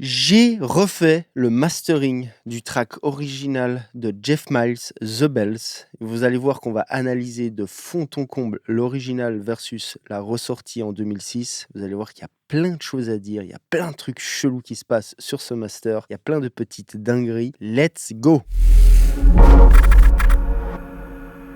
J'ai refait le mastering du track original de Jeff Miles, The Bells. Vous allez voir qu'on va analyser de fond en comble l'original versus la ressortie en 2006. Vous allez voir qu'il y a plein de choses à dire, il y a plein de trucs chelous qui se passent sur ce master, il y a plein de petites dingueries. Let's go!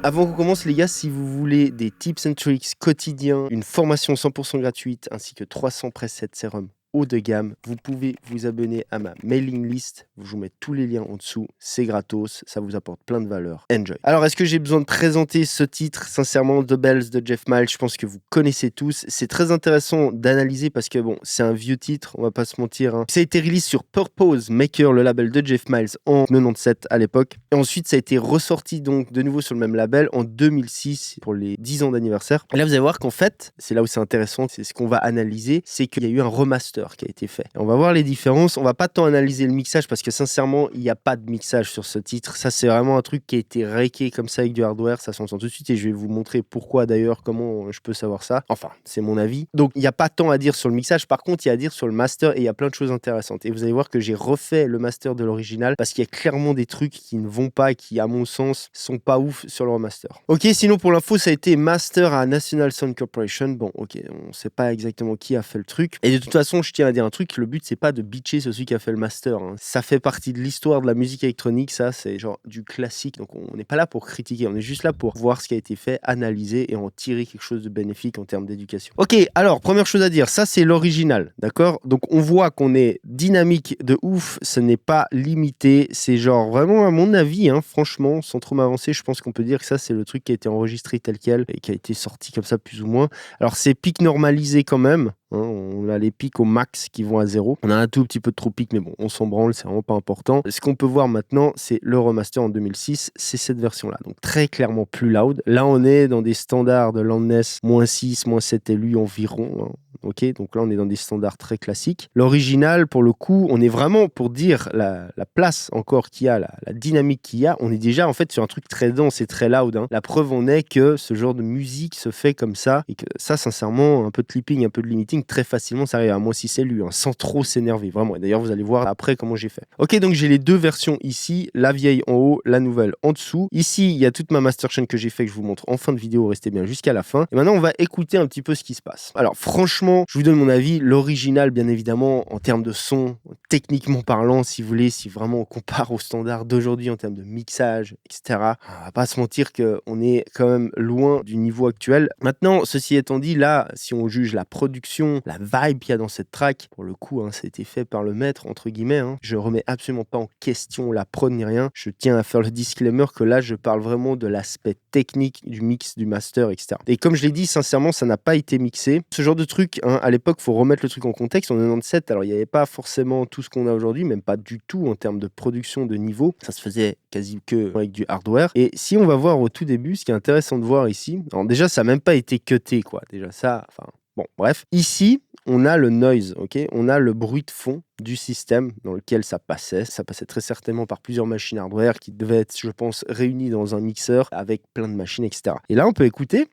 Avant qu'on commence les gars, si vous voulez des tips and tricks quotidiens, une formation 100% gratuite ainsi que 300 presets sérum haut de gamme, vous pouvez vous abonner à ma mailing list. Je vous mets tous les liens en dessous, c'est gratos, ça vous apporte plein de valeur. Enjoy. Alors, est-ce que j'ai besoin de présenter ce titre? Sincèrement, The Bells de Jeff Miles, je pense que vous connaissez tous. C'est très intéressant d'analyser parce que bon, c'est un vieux titre, on va pas se mentir. Ça a été release sur Purpose Maker, le label de Jeff Miles, en 97 à l'époque. Et ensuite, ça a été ressorti donc de nouveau sur le même label en 2006 pour les 10 ans d'anniversaire. Et là, vous allez voir qu'en fait, c'est là où c'est intéressant, c'est ce qu'on va analyser, c'est qu'il y a eu un remaster qui a été fait. Et on va voir les différences. On va pas tant analyser le mixage parce que sincèrement, il n'y a pas de mixage sur ce titre. Ça, c'est vraiment un truc qui a été requé comme ça avec du hardware. Ça s'entend tout de suite et je vais vous montrer pourquoi d'ailleurs, comment je peux savoir ça. Enfin, c'est mon avis. Donc, il n'y a pas tant à dire sur le mixage. Par contre, il y a à dire sur le master et il y a plein de choses intéressantes. Et vous allez voir que j'ai refait le master de l'original parce qu'il y a clairement des trucs qui ne vont pas et qui, à mon sens, sont pas ouf sur le remaster. Ok, sinon pour l'info, ça a été master à National Sound Corporation. Bon, ok, on sait pas exactement qui a fait le truc. Et de toute façon, je tiens à dire un truc, le but c'est pas de bitcher celui qui a fait le master. Ça fait partie de l'histoire de la musique électronique, ça c'est genre du classique. Donc on n'est pas là pour critiquer, on est juste là pour voir ce qui a été fait, analyser et en tirer quelque chose de bénéfique en termes d'éducation. Ok, alors première chose à dire, ça c'est l'original, d'accord? Donc on voit qu'on est dynamique de ouf, ce n'est pas limité, c'est genre vraiment à mon avis, franchement, sans trop m'avancer, je pense qu'on peut dire que ça c'est le truc qui a été enregistré tel quel et qui a été sorti comme ça plus ou moins. Alors c'est pic normalisé quand même. On a les pics au max qui vont à 0. On a un tout petit peu de trop pics, mais bon, on s'en branle, c'est vraiment pas important. Ce qu'on peut voir maintenant, c'est le remaster en 2006, c'est cette version-là. Donc très clairement plus loud. Là, on est dans des standards de loudness -6, -7 élus environ. Ok, donc là, on est dans des standards très classiques. L'original, pour le coup, on est vraiment, pour dire la place encore qu'il y a, la dynamique qu'il y a, on est déjà en fait sur un truc très dense et très loud. La preuve en est que ce genre de musique se fait comme ça et que ça, sincèrement, un peu de clipping, un peu de limiting, très facilement, ça arrive à -6 élus, sans trop s'énerver, vraiment. Et d'ailleurs, vous allez voir après comment j'ai fait. Ok, donc j'ai les deux versions ici, la vieille en haut, la nouvelle en dessous. Ici, il y a toute ma master chain que j'ai fait, que je vous montre en fin de vidéo, restez bien jusqu'à la fin. Et maintenant, on va écouter un petit peu ce qui se passe. Alors, franchement, je vous donne mon avis. L'original, bien évidemment, en termes de son, techniquement parlant, si vous voulez, si vraiment on compare aux standards d'aujourd'hui en termes de mixage, etc., on va pas se mentir qu'on est quand même loin du niveau actuel. Maintenant, ceci étant dit, là, si on juge la production, la vibe qu'il y a dans cette track, pour le coup, ça a été fait par le maître, entre guillemets. Je remets absolument pas en question la prod ni rien. Je tiens à faire le disclaimer que là, je parle vraiment de l'aspect technique du mix, du master, etc. Et comme je l'ai dit, sincèrement, ça n'a pas été mixé. Ce genre de truc, à l'époque, faut remettre le truc en contexte. En 97, alors il n'y avait pas forcément tout ce qu'on a aujourd'hui, même pas du tout en termes de production de niveau. Ça se faisait quasi que avec du hardware. Et si on va voir au tout début, ce qui est intéressant de voir ici, alors déjà, ça n'a même pas été cuté, quoi. Déjà, ça, enfin, bon, bref. Ici, on a le noise, ok? On a le bruit de fond du système dans lequel ça passait. Ça passait très certainement par plusieurs machines hardware qui devaient être, je pense, réunies dans un mixeur avec plein de machines, etc. Et là, on peut écouter.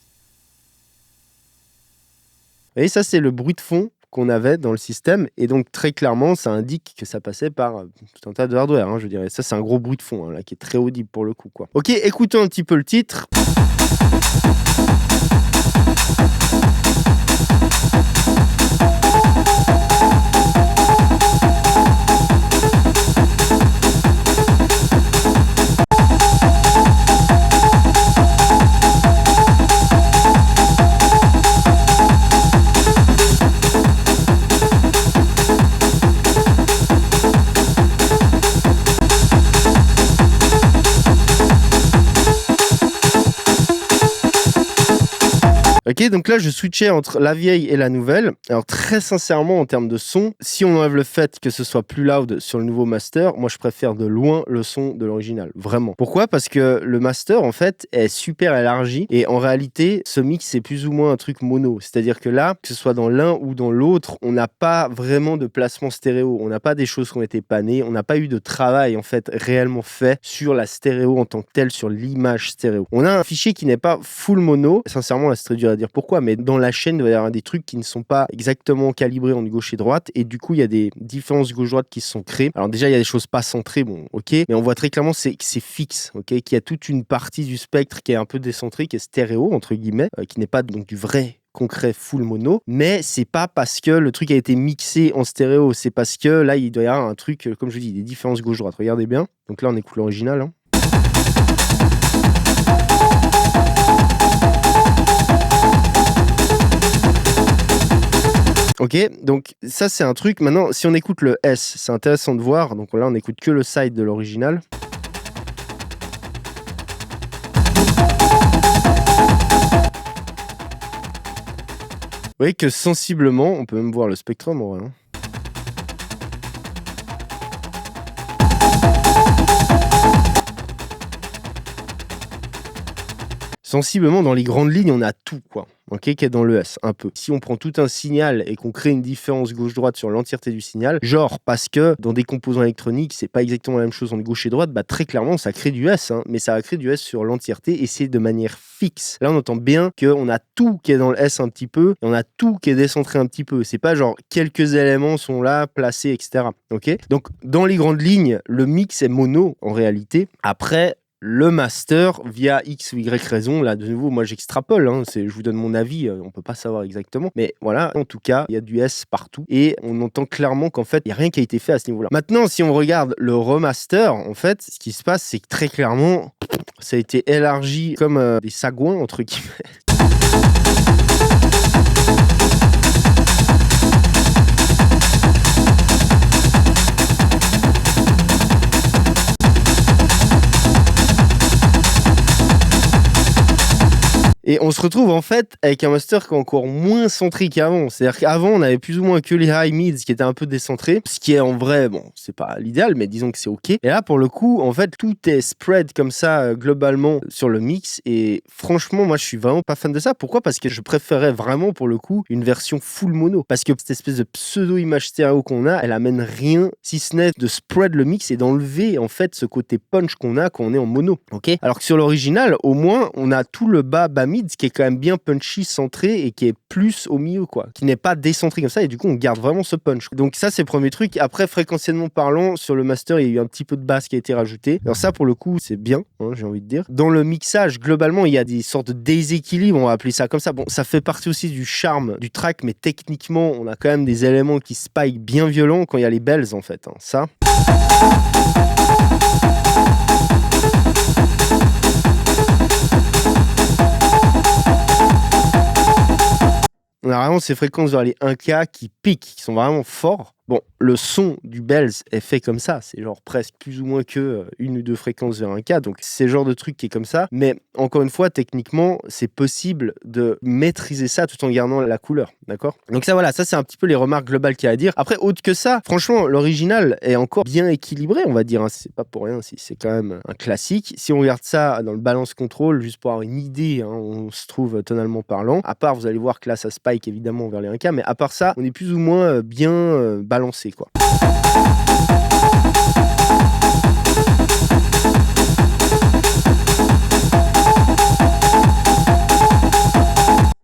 Et ça, c'est le bruit de fond qu'on avait dans le système. Et donc, très clairement, ça indique que ça passait par tout un tas de hardware, je dirais. Ça, c'est un gros bruit de fond, là, qui est très audible pour le coup, quoi. Ok, écoutons un petit peu le titre. Ok, donc là, je switchais entre la vieille et la nouvelle. Alors, très sincèrement, en termes de son, si on enlève le fait que ce soit plus loud sur le nouveau master, moi, je préfère de loin le son de l'original. Vraiment. Pourquoi? Parce que le master, en fait, est super élargi. Et en réalité, ce mix, c'est plus ou moins un truc mono. C'est-à-dire que là, que ce soit dans l'un ou dans l'autre, on n'a pas vraiment de placement stéréo. On n'a pas des choses qui ont été panées. On n'a pas eu de travail, en fait, réellement fait sur la stéréo en tant que telle, sur l'image stéréo. On a un fichier qui n'est pas full mono. Sincèrement, là, c'est très dur à dire pourquoi, mais dans la chaîne, il va y avoir des trucs qui ne sont pas exactement calibrés en gauche et droite, et du coup, il y a des différences gauche-droite qui se sont créées. Alors déjà, il y a des choses pas centrées, bon, ok, mais on voit très clairement que c'est fixe, ok, qu'il y a toute une partie du spectre qui est un peu décentrée, qui est stéréo, entre guillemets, qui n'est pas donc du vrai concret full mono, mais c'est pas parce que le truc a été mixé en stéréo, c'est parce que là, il doit y avoir un truc, comme je dis, des différences gauche-droite. Regardez bien. Donc là, on écoute l'original, hein. Ok, donc ça c'est un truc. Maintenant, si on écoute le S, c'est intéressant de voir. Donc là, on écoute que le side de l'original. Vous voyez que sensiblement, on peut même voir le spectrum en vrai, hein. Sensiblement, dans les grandes lignes, on a tout, quoi. Ok, qui est dans le S, un peu. Si on prend tout un signal et qu'on crée une différence gauche-droite sur l'entièreté du signal, genre parce que dans des composants électroniques, c'est pas exactement la même chose entre gauche et droite, bah très clairement, ça crée du S, hein, mais ça va créer du S sur l'entièreté et c'est de manière fixe. Là, on entend bien qu'on a tout qui est dans le S un petit peu et on a tout qui est décentré un petit peu. C'est pas genre quelques éléments sont là, placés, etc. Ok, donc, dans les grandes lignes, le mix est mono en réalité. Après, le master, via X ou Y raison, là de nouveau, moi j'extrapole, hein, je vous donne mon avis, on peut pas savoir exactement, mais voilà, en tout cas, il y a du S partout et on entend clairement qu'en fait, il n'y a rien qui a été fait à ce niveau-là. Maintenant, si on regarde le remaster, en fait, ce qui se passe, c'est que très clairement, ça a été élargi comme des sagouins, entre guillemets. Et on se retrouve en fait avec un master qui est encore moins centré qu'avant. C'est-à-dire qu'avant, on avait plus ou moins que les high mids qui étaient un peu décentrés, ce qui est en vrai, bon, c'est pas l'idéal, mais disons que c'est ok. Et là, pour le coup, en fait, tout est spread comme ça globalement sur le mix. Et franchement, moi, je suis vraiment pas fan de ça. Pourquoi ? Parce que je préférais vraiment pour le coup une version full mono. Parce que cette espèce de pseudo-image stéréo qu'on a, elle amène rien si ce n'est de spread le mix et d'enlever en fait ce côté punch qu'on a quand on est en mono. Ok ? Alors que sur l'original, au moins, on a tout le bas mid qui est quand même bien punchy, centré et qui est plus au milieu, quoi. Qui n'est pas décentré comme ça et du coup, on garde vraiment ce punch. Donc ça, c'est le premier truc. Après, fréquentiellement parlant, sur le master, il y a eu un petit peu de basse qui a été rajouté. Alors ça, pour le coup, c'est bien, hein, j'ai envie de dire. Dans le mixage, globalement, il y a des sortes de déséquilibres, on va appeler ça comme ça. Bon, ça fait partie aussi du charme du track, mais techniquement, on a quand même des éléments qui spike bien violents quand il y a les bells, en fait, hein. Ça... On a vraiment ces fréquences vers les 1K qui piquent, qui sont vraiment forts. Bon, le son du bells est fait comme ça, c'est genre presque plus ou moins que une ou deux fréquences vers un K, donc c'est le genre de truc qui est comme ça. Mais encore une fois, techniquement, c'est possible de maîtriser ça tout en gardant la couleur, d'accord ? Donc ça, voilà, ça c'est un petit peu les remarques globales qu'il y a à dire. Après, autre que ça, franchement, l'original est encore bien équilibré, on va dire, hein. C'est pas pour rien, c'est quand même un classique. Si on regarde ça dans le balance control, juste pour avoir une idée, hein, on se trouve tonalement parlant. À part, vous allez voir que là, ça spike évidemment vers les 1K, mais à part ça, on est plus ou moins bien balancé, quoi.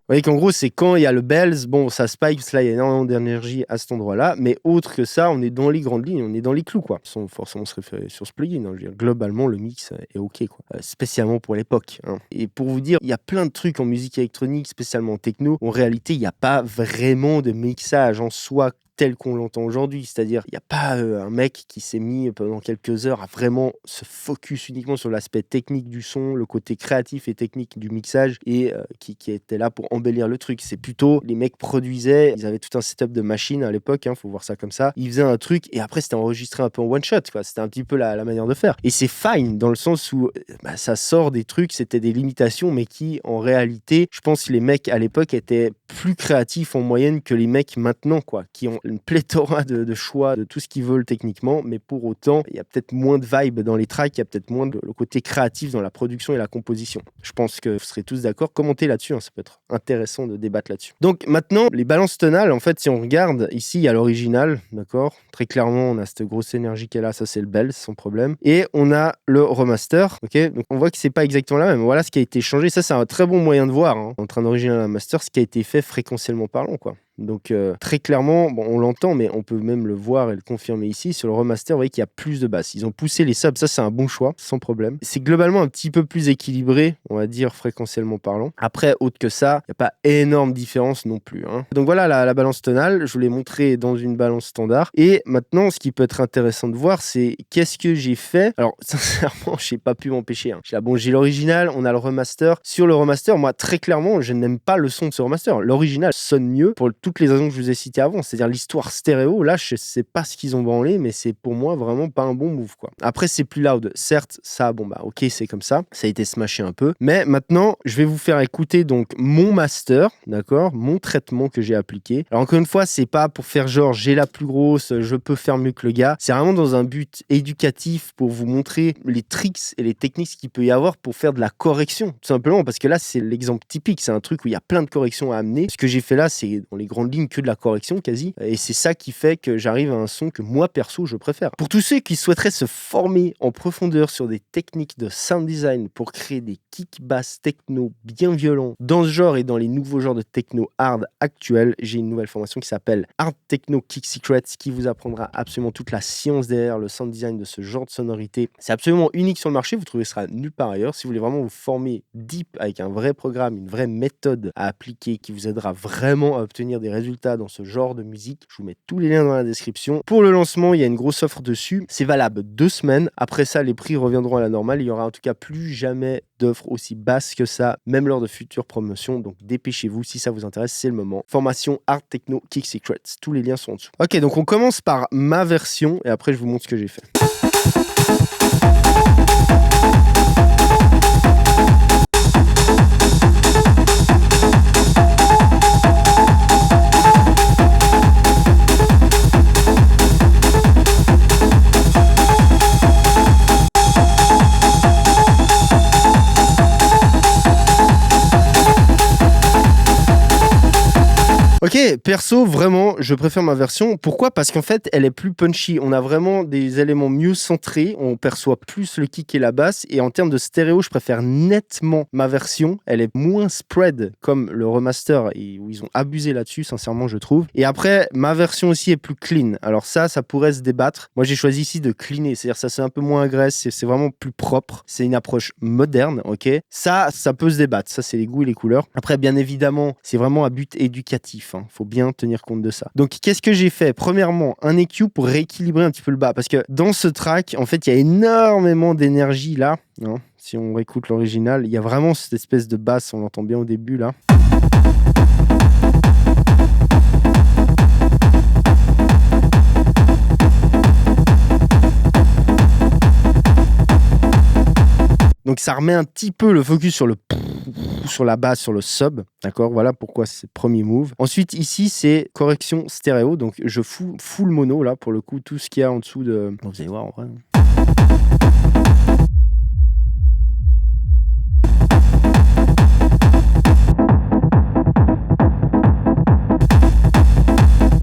Vous voyez qu'en gros, c'est quand il y a le bells, bon, ça spike, parce que là, il y a énormément d'énergie à cet endroit-là, mais autre que ça, on est dans les grandes lignes, on est dans les clous, quoi. Sans forcément se référer sur ce plugin, hein. Je veux dire, globalement, le mix est ok, quoi. Spécialement pour l'époque, hein. Et pour vous dire, il y a plein de trucs en musique électronique, spécialement en techno, en réalité, il n'y a pas vraiment de mixage en soi tel qu'on l'entend aujourd'hui, c'est-à-dire il n'y a pas un mec qui s'est mis pendant quelques heures à vraiment se focus uniquement sur l'aspect technique du son, le côté créatif et technique du mixage et qui était là pour embellir le truc. C'est plutôt les mecs produisaient, ils avaient tout un setup de machine à l'époque, hein, faut voir ça comme ça. Ils faisaient un truc et après c'était enregistré un peu en one shot, quoi. C'était un petit peu la manière de faire. Et c'est fine dans le sens où ça sort des trucs, c'était des limitations, mais qui en réalité, je pense que les mecs à l'époque étaient plus créatifs en moyenne que les mecs maintenant, quoi, qui ont une pléthora de choix de tout ce qu'ils veulent techniquement, mais pour autant, il y a peut-être moins de vibe dans les tracks, il y a peut-être moins le côté créatif dans la production et la composition. Je pense que vous serez tous d'accord. Commentez là-dessus, ça peut être intéressant de débattre là-dessus. Donc maintenant, les balances tonales, en fait, si on regarde ici, il y a l'original, d'accord. Très clairement, on a cette grosse énergie qu'elle a, ça c'est le bel, sans problème. Et on a le remaster, ok. Donc on voit que c'est pas exactement la même. Voilà ce qui a été changé. Ça, c'est un très bon moyen de voir, entre un original et un master, ce qui a été fait fréquentiellement parlant, quoi. Donc très clairement, bon, on l'entend, mais on peut même le voir et le confirmer ici. Sur le remaster, vous voyez qu'il y a plus de basses. Ils ont poussé les subs, ça c'est un bon choix, sans problème. C'est globalement un petit peu plus équilibré, on va dire fréquentiellement parlant. Après, autre que ça, il n'y a pas énorme différence non plus. Donc voilà la balance tonale, je vous l'ai montré dans une balance standard. Et maintenant, ce qui peut être intéressant de voir, c'est qu'est-ce que j'ai fait. Alors sincèrement, je n'ai pas pu m'empêcher. J'ai l'original, on a le remaster. Sur le remaster, moi très clairement, je n'aime pas le son de ce remaster. L'original sonne mieux pour toutes les raisons que je vous ai citées avant, c'est-à-dire l'histoire stéréo. Là, je sais pas ce qu'ils ont branlé, mais c'est pour moi vraiment pas un bon move, quoi. Après, c'est plus loud. Certes, ça, bon bah ok, c'est comme ça. Ça a été smashé un peu. Mais maintenant, je vais vous faire écouter donc mon master, d'accord, mon traitement que j'ai appliqué. Alors encore une fois, c'est pas pour faire genre j'ai la plus grosse, je peux faire mieux que le gars. C'est vraiment dans un but éducatif pour vous montrer les tricks et les techniques qu'il peut y avoir pour faire de la correction, tout simplement. Parce que là, c'est l'exemple typique. C'est un truc où il y a plein de corrections à amener. Ce que j'ai fait là, c'est dans les grandes lignes que de la correction quasi. Et c'est ça qui fait que j'arrive à un son que moi, perso, je préfère. Pour tous ceux qui souhaiteraient se former en profondeur sur des techniques de sound design pour créer des kicks basses techno bien violents dans ce genre et dans les nouveaux genres de techno hard actuels, j'ai une nouvelle formation qui s'appelle Hard Techno Kick Secrets qui vous apprendra absolument toute la science derrière le sound design de ce genre de sonorité. C'est absolument unique sur le marché, vous trouvez ça nulle part ailleurs. Si vous voulez vraiment vous former deep avec un vrai programme, une vraie méthode à appliquer qui vous aidera vraiment à obtenir des résultats dans ce genre de musique, je vous mets tous les liens dans la description. Pour le lancement, il y a une grosse offre dessus. C'est valable 2 semaines. Après ça, les prix reviendront à la normale. Il y aura en tout cas plus jamais d'offres aussi basses que ça, même lors de futures promotions. Donc dépêchez-vous si ça vous intéresse, c'est le moment. Formation Hard Techno Kick Secrets. Tous les liens sont en dessous. Ok, donc on commence par ma version et après je vous montre ce que j'ai fait. Ok, perso, vraiment, je préfère ma version. Pourquoi ? Parce qu'en fait, elle est plus punchy. On a vraiment des éléments mieux centrés. On perçoit plus le kick et la basse. Et en termes de stéréo, je préfère nettement ma version. Elle est moins spread comme le remaster et où ils ont abusé là-dessus, sincèrement, je trouve. Et après, ma version aussi est plus clean. Alors ça pourrait se débattre. Moi, j'ai choisi ici de cleaner. C'est-à-dire ça, c'est un peu moins agressif. C'est vraiment plus propre. C'est une approche moderne, ok ? Ça peut se débattre. Ça, c'est les goûts et les couleurs. Après, bien évidemment, c'est vraiment à but éducatif. Faut bien tenir compte de ça. Donc, qu'est-ce que j'ai fait ? Premièrement, un EQ pour rééquilibrer un petit peu le bas. Parce que dans ce track, en fait, il y a énormément d'énergie là. Si on réécoute l'original, il y a vraiment cette espèce de basse, on l'entend bien au début là. Donc ça remet un petit peu le focus sur la basse, sur le sub, d'accord ? Voilà pourquoi c'est le premier move. Ensuite, ici, c'est correction stéréo, donc je fous full mono, là, pour le coup, tout ce qu'il y a en dessous de... Bon, vous allez voir, en vrai.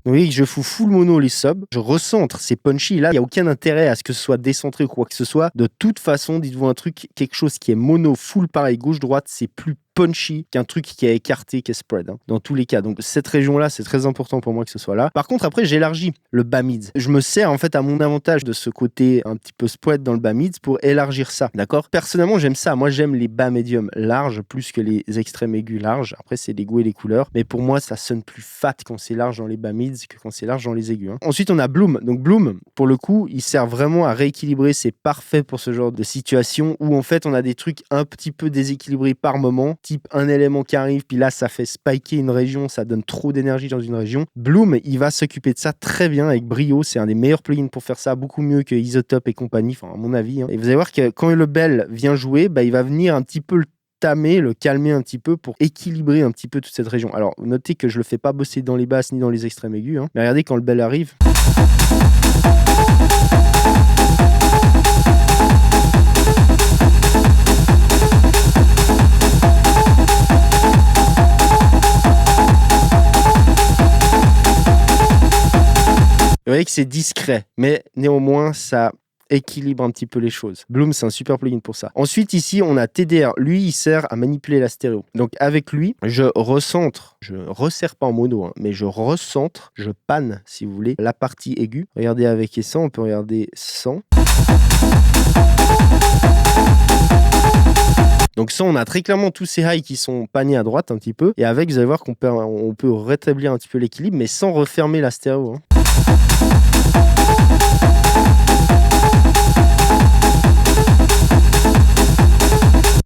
Oui, je fous full mono les subs, je recentre, c'est punchy. Là, il n'y a aucun intérêt à ce que ce soit décentré ou quoi que ce soit. De toute façon, dites-vous un truc, quelque chose qui est mono, full pareil, gauche-droite, c'est plus punchy qu'un truc qui est écarté, qui est spread, dans tous les cas. Donc cette région-là, c'est très important pour moi que ce soit là. Par contre, après, j'élargis le bas mid. Je me sers en fait à mon avantage de ce côté un petit peu spread dans le bas mid pour élargir ça, d'accord ? Personnellement, j'aime ça. Moi, j'aime les bas médiums larges plus que les extrêmes aigus larges. Après, c'est les goûts et les couleurs. Mais pour moi, ça sonne plus fat quand c'est large dans les bas mids que quand c'est large dans les aigus. Ensuite, on a Bloom. Donc Bloom, pour le coup, il sert vraiment à rééquilibrer. C'est parfait pour ce genre de situation où en fait, on a des trucs un petit peu déséquilibrés par moment, type un élément qui arrive, puis là, ça fait spiker une région, ça donne trop d'énergie dans une région. Bloom, il va s'occuper de ça très bien avec brio. C'est un des meilleurs plugins pour faire ça, beaucoup mieux que Isotope et compagnie, enfin, à mon avis. Et vous allez voir que quand le bell vient jouer, il va venir un petit peu le tamer, le calmer un petit peu pour équilibrer un petit peu toute cette région. Alors, notez que je le fais pas bosser dans les basses ni dans les extrêmes aigus, hein. Mais regardez quand le bel arrive. Vous voyez que c'est discret, mais néanmoins, ça équilibre un petit peu les choses. Bloom, c'est un super plugin pour ça. Ensuite, ici, on a TDR. Lui, il sert à manipuler la stéréo. Donc, avec lui, je recentre, je resserre pas en mono, hein, mais je recentre, je panne, si vous voulez, la partie aiguë. Regardez avec et sans, on peut regarder sans. Donc ça, on a très clairement tous ces highs qui sont pannés à droite un petit peu. Et avec, vous allez voir qu'on peut rétablir un petit peu l'équilibre, mais sans refermer la stéréo, hein.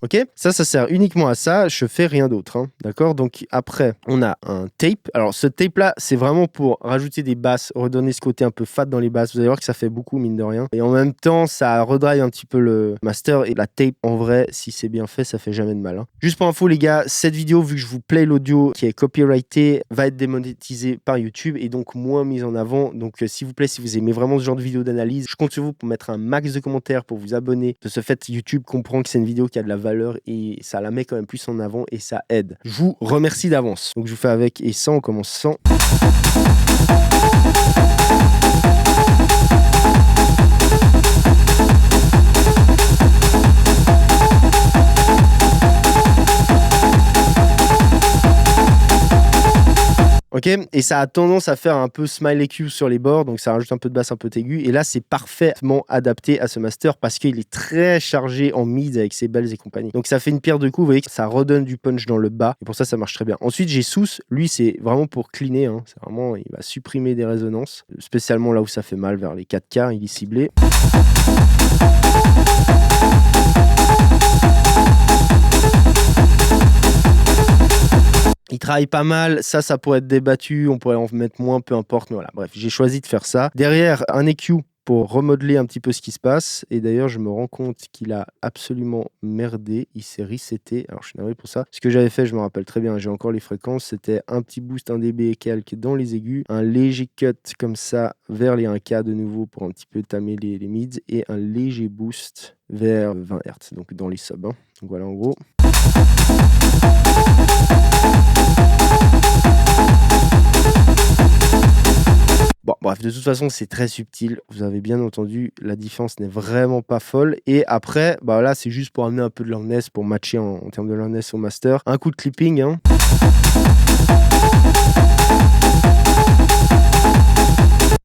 Ok, ça sert uniquement à ça, je fais rien d'autre, hein, d'accord. Donc après, on a un tape. Alors ce tape-là, c'est vraiment pour rajouter des basses, redonner ce côté un peu fat dans les basses. Vous allez voir que ça fait beaucoup, mine de rien. Et en même temps, ça redrive un petit peu le master. Et la tape, en vrai, si c'est bien fait, ça fait jamais de mal, hein. Juste pour info, les gars, cette vidéo, vu que je vous play l'audio qui est copyrighté, va être démonétisée par YouTube et donc moins mise en avant. Donc s'il vous plaît, si vous aimez vraiment ce genre de vidéo d'analyse, je compte sur vous pour mettre un max de commentaires, pour vous abonner. De ce fait, YouTube comprend que c'est une vidéo qui a de la valeur et ça la met quand même plus en avant et ça aide. Je vous remercie d'avance. Donc je vous fais avec et sans, on commence sans. Ok, et ça a tendance à faire un peu smile EQ sur les bords, donc ça rajoute un peu de basse un peu aiguë. Et là, c'est parfaitement adapté à ce master parce qu'il est très chargé en mid avec ses bells et compagnie. Donc ça fait une pierre de coups, vous voyez que ça redonne du punch dans le bas. Et pour ça, ça marche très bien. Ensuite, j'ai Sous. Lui, c'est vraiment pour cleaner, hein. C'est vraiment, il va supprimer des résonances, spécialement là où ça fait mal, vers les 4K, il est ciblé. Il travaille pas mal, ça pourrait être débattu, on pourrait en mettre moins, peu importe, mais voilà, bref, j'ai choisi de faire ça. Derrière, un EQ pour remodeler un petit peu ce qui se passe, et d'ailleurs, je me rends compte qu'il a absolument merdé, il s'est reseté, alors je suis navré pour ça. Ce que j'avais fait, je me rappelle très bien, j'ai encore les fréquences, c'était un petit boost 1 dB et quelques dans les aigus, un léger cut comme ça vers les 1K de nouveau pour un petit peu tamer les mids, et un léger boost vers 20 Hz, donc dans les subs, hein. Donc voilà en gros. Bon, bref, de toute façon, c'est très subtil. Vous avez bien entendu, la différence n'est vraiment pas folle. Et après, bah là, c'est juste pour amener un peu de loudness, pour matcher en termes de loudness au master. Un coup de clipping, hein.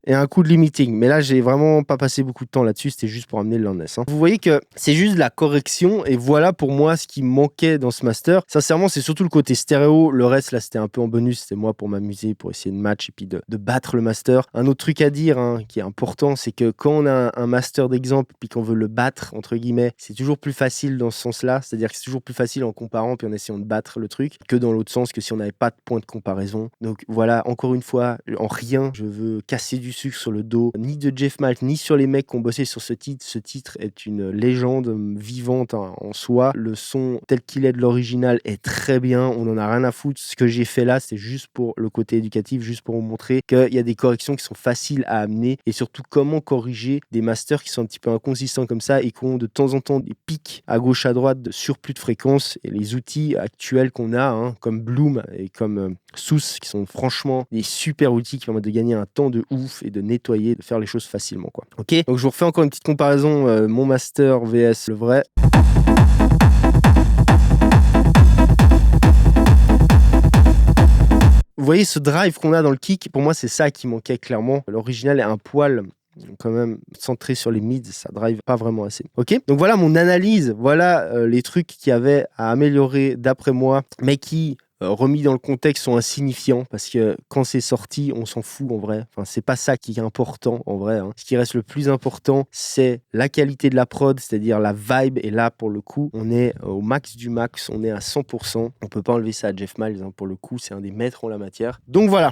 Et un coup de limiting. Mais là, j'ai vraiment pas passé beaucoup de temps là-dessus. C'était juste pour amener le loudness, hein. Vous voyez que c'est juste de la correction. Et voilà pour moi ce qui manquait dans ce master. Sincèrement, c'est surtout le côté stéréo. Le reste, là, c'était un peu en bonus. C'était moi pour m'amuser, pour essayer de match et puis de battre le master. Un autre truc à dire, hein, qui est important, c'est que quand on a un master d'exemple puis qu'on veut le battre, entre guillemets, c'est toujours plus facile dans ce sens-là. C'est-à-dire que c'est toujours plus facile en comparant puis en essayant de battre le truc que dans l'autre sens, que si on n'avait pas de point de comparaison. Donc voilà, encore une fois, en rien, je veux casser du sucre sur le dos, ni de Jeff Malt, ni sur les mecs qui ont bossé sur ce titre. Ce titre est une légende vivante, hein, en soi. Le son tel qu'il est de l'original est très bien, on en a rien à foutre. Ce que j'ai fait là, c'est juste pour le côté éducatif, juste pour vous montrer qu'il y a des corrections qui sont faciles à amener et surtout comment corriger des masters qui sont un petit peu inconsistants comme ça et qui ont de temps en temps des pics à gauche à droite de surplus de fréquences. Et les outils actuels qu'on a, hein, comme Bloom et comme Sous, qui sont franchement des super outils qui permettent de gagner un temps de ouf et de nettoyer, de faire les choses facilement, quoi. Ok, donc je vous refais encore une petite comparaison, mon master vs le vrai. Vous voyez ce drive qu'on a dans le kick, pour moi c'est ça qui manquait clairement. L'original est un poil quand même centré sur les mids, ça drive pas vraiment assez. Ok, donc voilà mon analyse, voilà les trucs qu'il y avait à améliorer d'après moi, mais qui remis dans le contexte sont insignifiants parce que quand c'est sorti on s'en fout en vrai, enfin c'est pas ça qui est important en vrai, hein. Ce qui reste le plus important c'est la qualité de la prod, c'est-à-dire la vibe, et là pour le coup on est au max du max, on est à 100%, on peut pas enlever ça à Jeff Miles, hein. Pour le coup c'est un des maîtres en la matière, donc voilà.